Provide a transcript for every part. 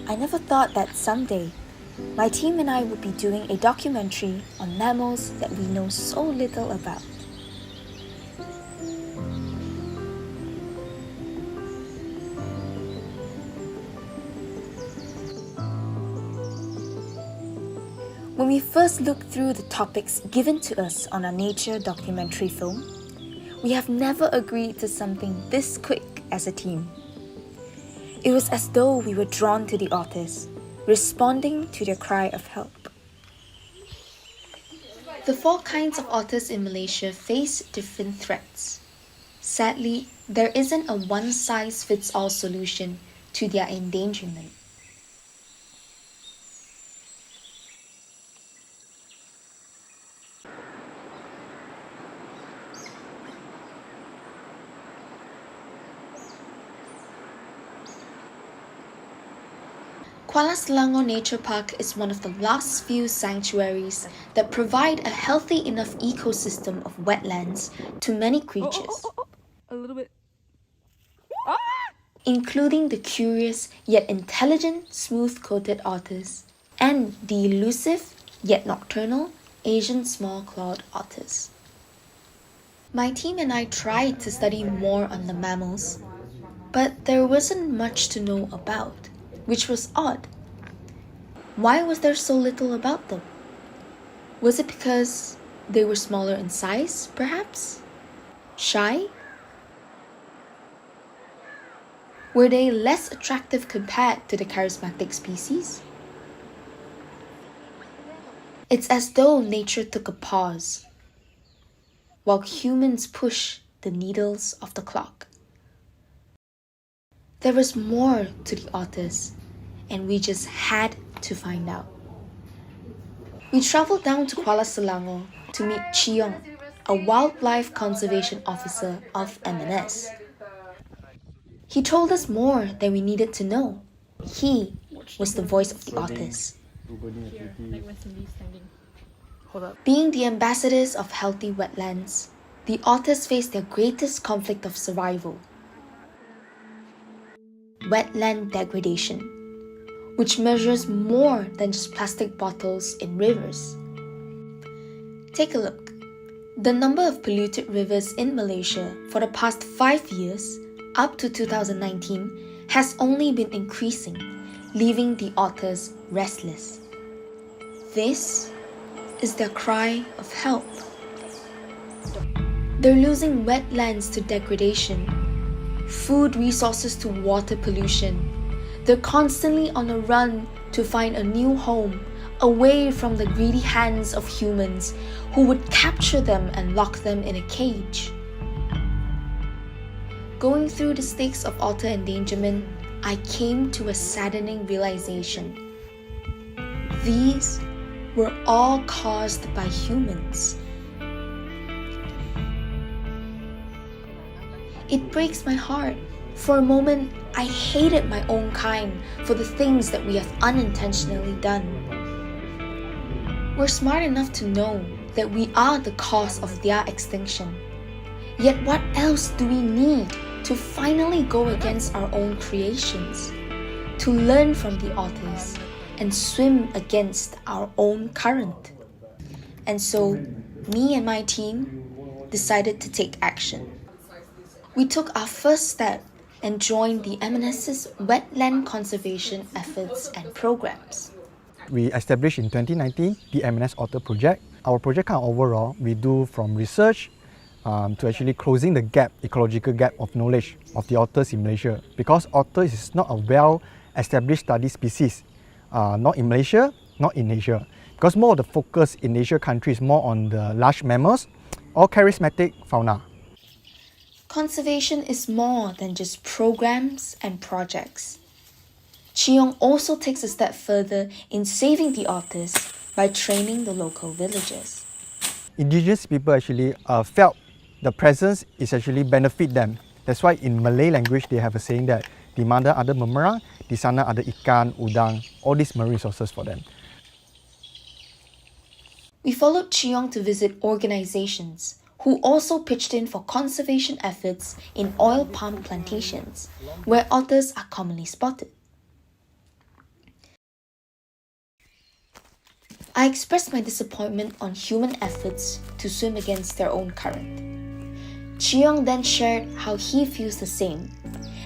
I never thought that someday, my team and I would be doing a documentary on mammals that we know so little about. When we first looked through the topics given to us on our nature documentary film, we have never agreed to something this quick as a team. It was as though we were drawn to the otters, responding to their cry of help. The 4 kinds of otters in Malaysia face different threats. Sadly, there isn't a one-size-fits-all solution to their endangerment. Kuala Selangor Nature Park is one of the last few sanctuaries that provide a healthy enough ecosystem of wetlands to many creatures, a little bit. including the curious yet intelligent smooth-coated otters and the elusive yet nocturnal Asian small-clawed otters. My team and I tried to study more on the mammals, but there wasn't much to know about, which was odd. Why was there so little about them? Was it because they were smaller in size, perhaps? Shy? Were they less attractive compared to the charismatic species? It's as though nature took a pause, while humans push the needles of the clock. There was more to the otters, and we just had to find out. We traveled down to Kuala Selangor to meet Chiong, a wildlife conservation officer of MNS. He told us more than we needed to know. He was the voice of the otters. Being the ambassadors of healthy wetlands, the otters face their greatest conflict of survival: wetland degradation, which measures more than just plastic bottles in rivers. Take a look. The number of polluted rivers in Malaysia for the past 5 years, up to 2019, has only been increasing, leaving the otters restless. This is their cry of help. They're losing wetlands to degradation, food resources to water pollution. They're constantly on a run to find a new home, away from the greedy hands of humans who would capture them and lock them in a cage. Going through the stakes of otter endangerment, I came to a saddening realization. These were all caused by humans. It breaks my heart. For a moment, I hated my own kind for the things that we have unintentionally done. We're smart enough to know that we are the cause of their extinction. Yet what else do we need to finally go against our own creations? To learn from the otters and swim against our own current. And so, me and my team decided to take action. We took our first step and joined the MNS's wetland conservation efforts and programs. We established in 2019 the MNS Otter Project. Our project overall, we do from research to actually closing the gap, ecological gap of knowledge of the otters in Malaysia. Because otters is not a well-established study species, not in Malaysia, not in Asia. Because more of the focus in Asia countries more on the large mammals or charismatic fauna. Conservation is more than just programs and projects. Chiong also takes a step further in saving the otters by training the local villagers. Indigenous people actually felt the presence is actually benefit them. That's why in Malay language they have a saying that di mana ada memerang, di sana ada ikan, udang, all these marine resources for them. We followed Chiyong to visit organizations who also pitched in for conservation efforts in oil palm plantations, where otters are commonly spotted. I expressed my disappointment on human efforts to swim against their own current. Chiyong then shared how he feels the same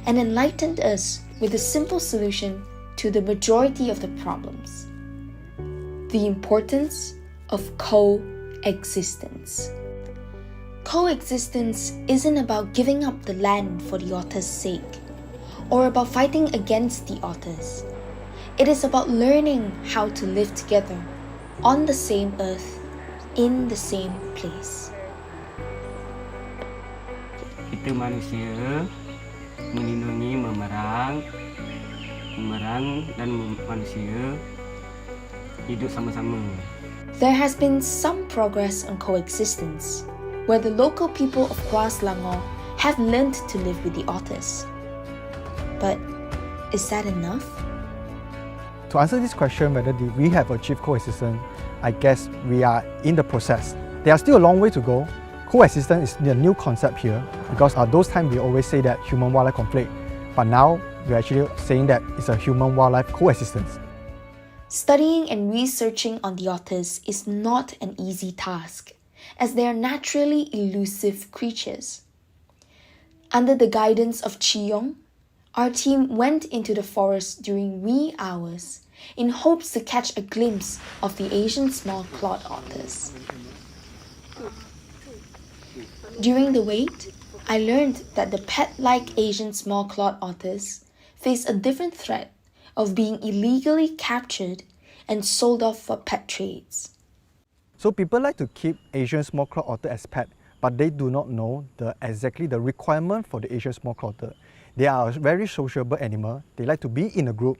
and enlightened us with a simple solution to the majority of the problems: the importance of coexistence. Coexistence isn't about giving up the land for the otter's sake, or about fighting against the otters. It is about learning how to live together on the same earth, in the same place. Kita manusia melindungi memerang dan manusia hidup sama-sama. There has been some progress on coexistence, where the local people of Kua Selangor have learned to live with the otters. But is that enough? To answer this question, whether we have achieved coexistence, I guess we are in the process. There are still a long way to go. Coexistence is a new concept here because at those times we always say that human-wildlife conflict, but now we're actually saying that it's a human-wildlife coexistence. Studying and researching on the otters is not an easy task, as they are naturally elusive creatures. Under the guidance of Chiyong, our team went into the forest during wee hours in hopes to catch a glimpse of the Asian small-clawed otters. During the wait, I learned that the pet-like Asian small-clawed otters face a different threat of being illegally captured and sold off for pet trades. So people like to keep Asian small-clawed otter as pet, but they do not know exactly the requirement for the Asian small-clawed otter. They are a very sociable animal. They like to be in a group,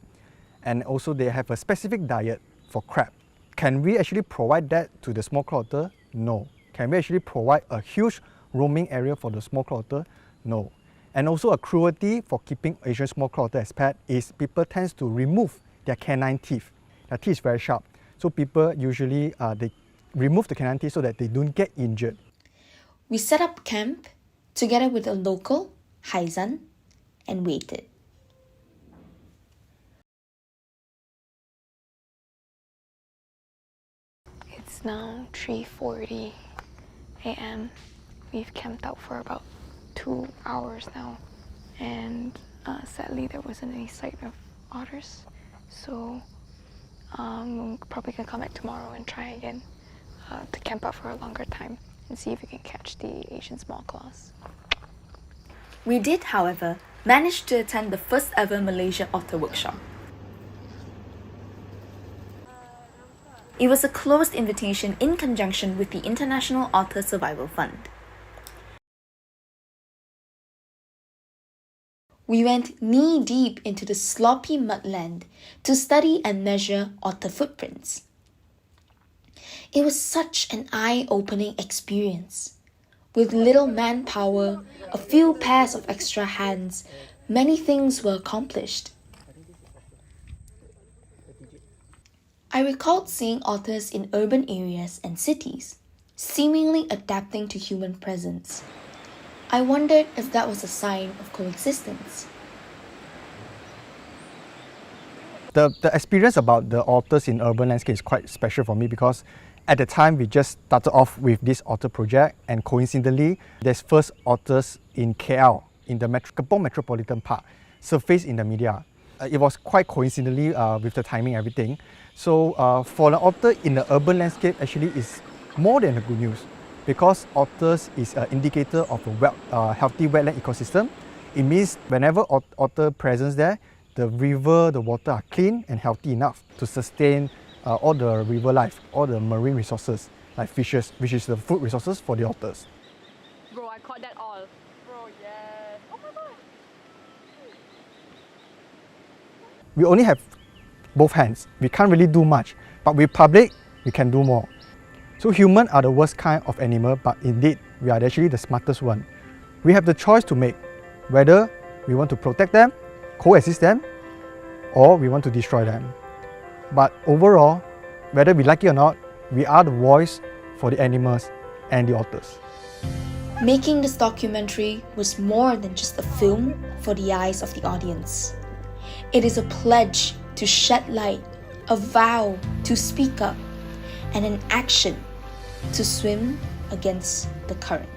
and also they have a specific diet for crab. Can we actually provide that to the small-clawed otter? No. Can we actually provide a huge roaming area for the small-clawed otter? No. And also a cruelty for keeping Asian small-clawed otter as pet is people tend to remove their canine teeth. Their teeth is very sharp. So people usually they remove the canine teeth so that they don't get injured. We set up camp together with a local, Haizan, and waited. It's now 3:40 a.m. We've camped out for about 2 hours now, and sadly there wasn't any sight of otters, so we're probably gonna come back tomorrow and try again to camp out for a longer time and see if we can catch the Asian small claws. We did, however, manage to attend the first ever Malaysia Otter Workshop. It was a closed invitation in conjunction with the International Otter Survival Fund. We went knee-deep into the sloppy mudland to study and measure otter footprints. It was such an eye-opening experience. With little manpower, a few pairs of extra hands, many things were accomplished. I recalled seeing otters in urban areas and cities, seemingly adapting to human presence. I wondered if that was a sign of coexistence. The experience about the otters in urban landscape is quite special for me because at the time we just started off with this otter project, and coincidentally there's first otters in KL, in the Kepong Metropolitan Park, surfaced in the media. It was quite coincidentally with the timing and everything. So for an otter in the urban landscape actually is more than a good news, because otters is an indicator of a healthy wetland ecosystem. It means whenever otter presence there, the river, the water are clean and healthy enough to sustain all the river life, all the marine resources like fishes, which is the food resources for the otters. Bro, I caught that all. Bro, yes. Oh my god. We only have both hands. We can't really do much, but with public, we can do more. So humans are the worst kind of animal, but indeed, we are actually the smartest one. We have the choice to make, whether we want to protect them coexist them or we want to destroy them. But overall, whether we like it or not, we are the voice for the animals and the otters. Making this documentary was more than just a film for the eyes of the audience. It is a pledge to shed light, a vow to speak up, and an action to swim against the current.